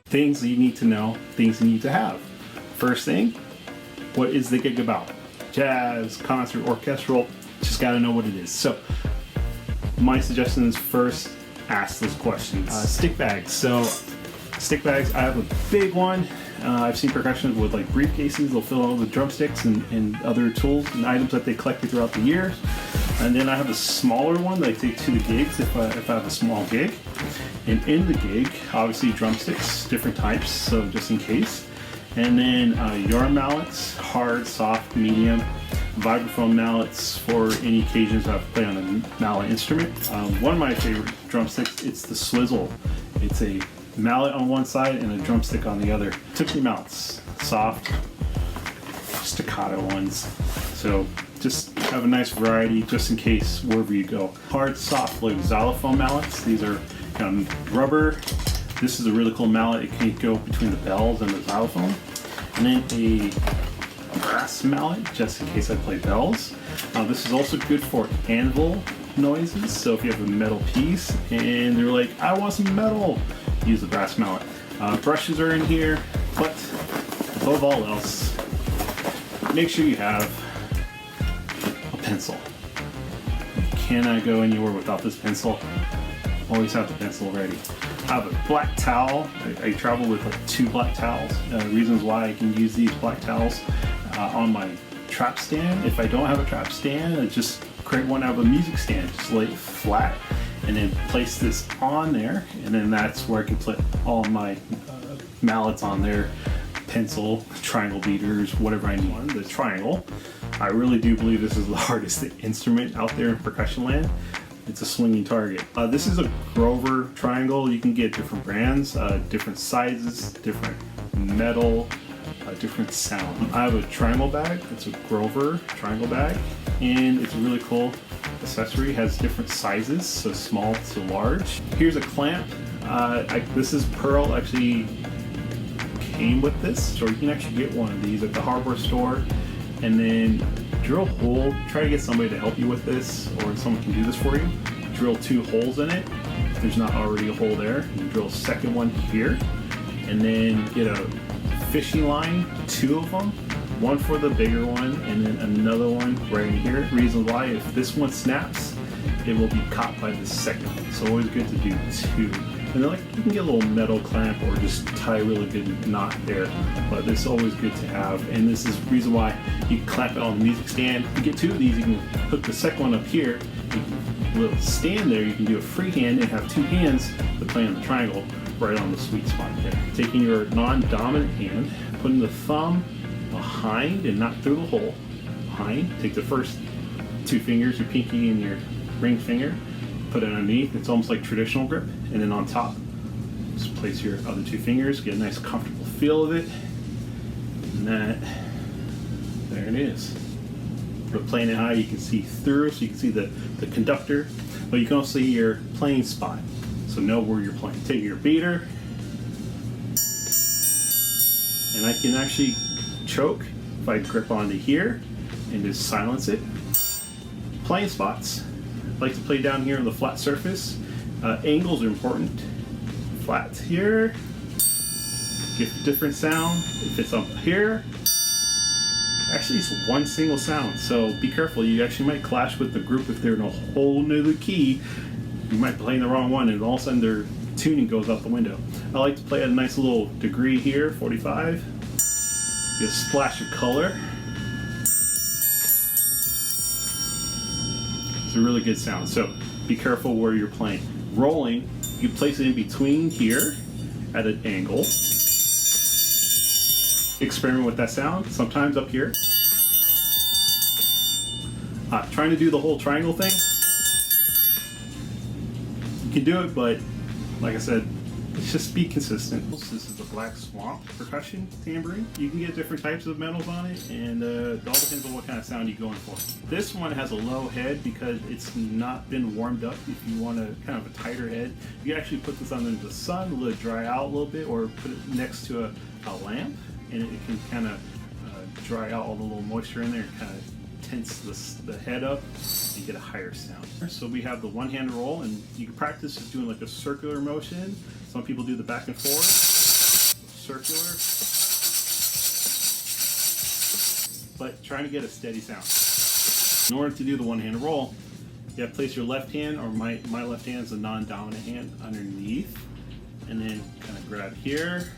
Things that you need to know, things you need to have. First thing, what is the gig about? Jazz, concert, orchestral, just gotta know what it is. So my suggestion is first ask those questions. Stick bags. So stick bags, I have a big one. I've seen percussion with like briefcases. They'll fill all the drumsticks and other tools and items that they collected throughout the years. And then I have a smaller one that I take to the gigs if I have a small gig. And in the gig, obviously drumsticks, different types, so just in case. And then yarn mallets, hard, soft, medium. Vibraphone mallets for any occasions I have to play on a mallet instrument. One of my favorite drumsticks, it's the swizzle. It's a mallet on one side and a drumstick on the other. Tiffany mallets, soft, staccato ones. So just have a nice variety just in case wherever you go. Hard, soft, like xylophone mallets. These are kind of rubber. This is a really cool mallet. It can go between the bells and the xylophone. And then a brass mallet, just in case I play bells. This is also good for anvil noises. So if you have a metal piece and they're like, I want some metal, use the brass mallet. Brushes are in here, but above all else, make sure you have a pencil. You cannot go anywhere without this pencil. Always have the pencil ready. I have a black towel. I travel with like 2 black towels. Reasons why I can use these black towels on my trap stand. If I don't have a trap stand, I just create one out of a music stand. Just lay it flat and then place this on there, and then that's where I can put all my mallets on there, pencil, triangle beaters, whatever I need. The triangle, I really do believe this is the hardest instrument out there in percussion land. It's a swinging target. This is a Grover triangle. You can get different brands, different sizes, different metal, different sound. I have a triangle bag. It's a Grover triangle bag, and it's a really cool accessory. It has different sizes, so small to large. Here's a clamp. This is Pearl, actually came with this, so you can actually get one of these at the hardware store, and then drill a hole. Try to get somebody to help you with this, or someone can do this for you. Drill 2 holes in it. If there's not already a hole there, you drill a second one here, and then get a fishing line, 2 of them, one for the bigger one, and then another one right in here. Reason why, if this one snaps, it will be caught by the second one. So always good to do 2. And then you can get a little metal clamp or just tie a really good knot there. But this is always good to have. And this is the reason why you can clamp it on the music stand. You get 2 of these, you can hook the second one up here. You can little stand there, you can do a freehand and have 2 hands to play on the triangle right on the sweet spot there. Taking your non-dominant hand, putting the thumb behind and not through the hole. Behind, take the first 2 fingers, your pinky and your ring finger, put it underneath. It's almost like traditional grip. And then on top, just place your other 2 fingers, get a nice comfortable feel of it. And there it is. But playing it high, you can see through, so you can see the conductor, but you can also see your playing spot. So know where you're playing. Take your beater, and I can actually choke if I grip onto here and just silence it. Playing spots. I like to play down here on the flat surface. Angles are important. Flat here. Get a different sound. If it's up here, actually it's one single sound. So be careful. You actually might clash with the group if they're in a whole nother key. You might play in the wrong one, and all of a sudden their tuning goes out the window. I like to play at a nice little degree here, 45. Get a splash of color. It's a really good sound. So be careful where you're playing. Rolling, you place it in between here at an angle. Experiment with that sound. Sometimes up here. Trying to do the whole triangle thing. You can do it, but like I said, just be consistent. This is the Black Swamp percussion tambourine. You can get different types of metals on it, and it all depends on what kind of sound you're going for. This one has a low head because it's not been warmed up. If you want a kind of a tighter head, you can actually put this under the sun, let it dry out a little bit, or put it next to a lamp, and it can kind of dry out all the little moisture in there and kind of tense the head up and get a higher sound. So we have the one-hand roll, and you can practice just doing like a circular motion. Some people do the back and forth. circular, but trying to get a steady sound. In order to do the one-handed roll, you have to place your left hand, or my left hand is a non-dominant hand, underneath, and then kind of grab here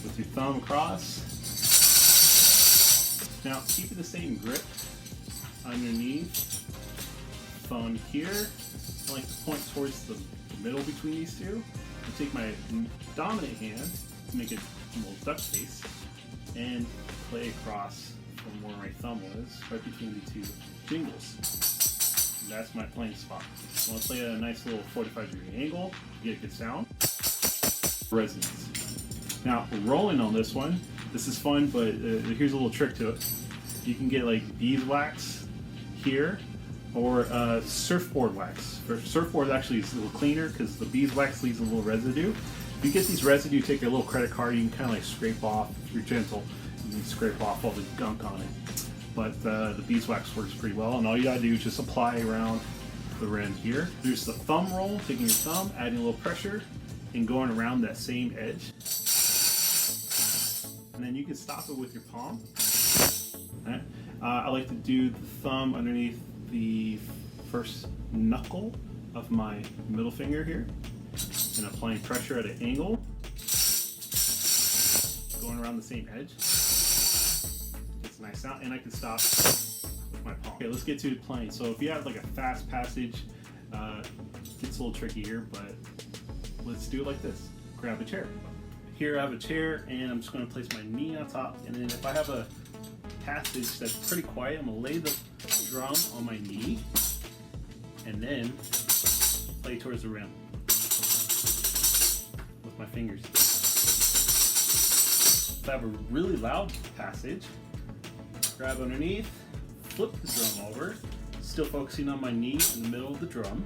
with your thumb across. Now keep it the same grip underneath, thumb here. I like to point towards the middle between these two. I take my dominant hand, make it a little duck face, and play across from where my thumb was, right between the two jingles. And that's my playing spot. I want to play at a nice little 45-degree angle, get a good sound. Resonance. Now, rolling on this one, this is fun, but here's a little trick to it. You can get like beeswax here, or surfboard wax. For surfboard, actually, it's a little cleaner because the beeswax leaves a little residue. If you get these residue, take your little credit card, you can kind of like scrape off, if you're gentle, you can scrape off all the gunk on it. But the beeswax works pretty well, and all you gotta do is just apply around the rim here. There's the thumb roll, taking your thumb, adding a little pressure, and going around that same edge. And then you can stop it with your palm. Right. I like to do the thumb underneath the first knuckle of my middle finger here, and applying pressure at an angle, going around the same edge. It's a nice sound, and I can stop with my palm. Okay, let's get to playing. So if you have like a fast passage, it gets a little tricky here, but let's do it like this. Grab a chair. Here I have a chair, and I'm just going to place my knee on top, and then if I have a passage that's pretty quiet, I'm going to lay the drum on my knee, and then play towards the rim with my fingers. If I have a really loud passage, grab underneath, flip the drum over, still focusing on my knee in the middle of the drum,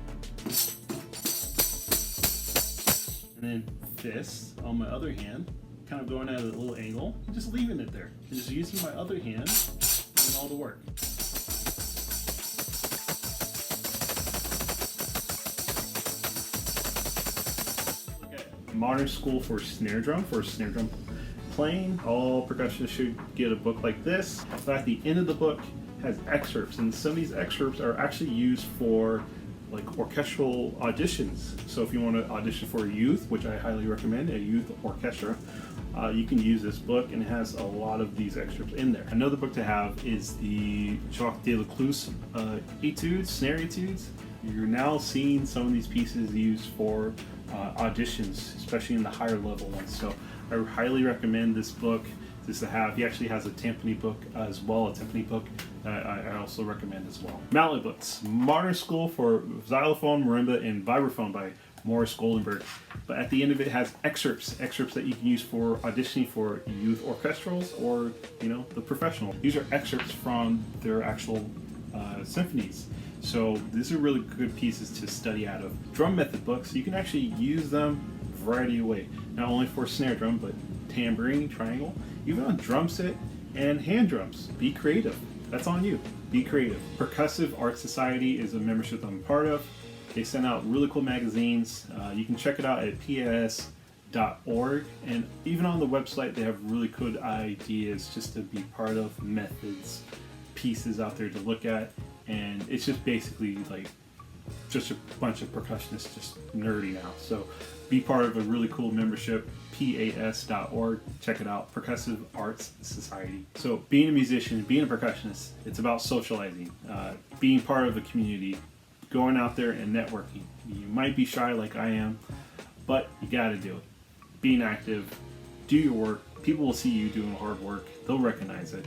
and then fist on my other hand, kind of going at a little angle, and just leaving it there, and just using my other hand doing all the work. Look at Modern School for Snare Drum, playing. All percussionists should get a book like this. But at the end of the book has excerpts, and some of these excerpts are actually used for like orchestral auditions. So if you want to audition for a youth, which I highly recommend, a youth orchestra, you can use this book, and it has a lot of these excerpts in there. Another book to have is the Jacques Delacroix Etudes, Snare Etudes. You're now seeing some of these pieces used for auditions, especially in the higher level ones. So I highly recommend this book just to have. He actually has a timpani book as well, a timpani book I also recommend as well. Mallet books, Modern School for Xylophone, Marimba, and Vibraphone by Morris Goldenberg. But at the end of it has excerpts that you can use for auditioning for youth orchestrals, or the professional. These are excerpts from their actual symphonies. So these are really good pieces to study out of. Drum method books, you can actually use them a variety of ways. Not only for snare drum, but tambourine, triangle, even on drum set and hand drums. Be creative. That's on you. Be creative. Percussive Art Society is a membership I'm part of. They send out really cool magazines. You can check it out at pas.org, and even on the website they have really good ideas just to be part of, methods, pieces out there to look at, and it's just basically like just a bunch of percussionists just nerding out. So be part of a really cool membership, pas.org. Check it out, Percussive Arts Society. So being a musician, being a percussionist, it's about socializing, being part of a community, going out there and networking. You might be shy like I am, but you gotta do it. Being active, do your work. People will see you doing hard work. They'll recognize it.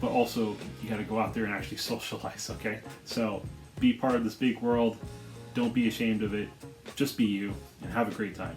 But also, you gotta go out there and actually socialize, okay? So be part of this big world. Don't be ashamed of it. Just be you and have a great time.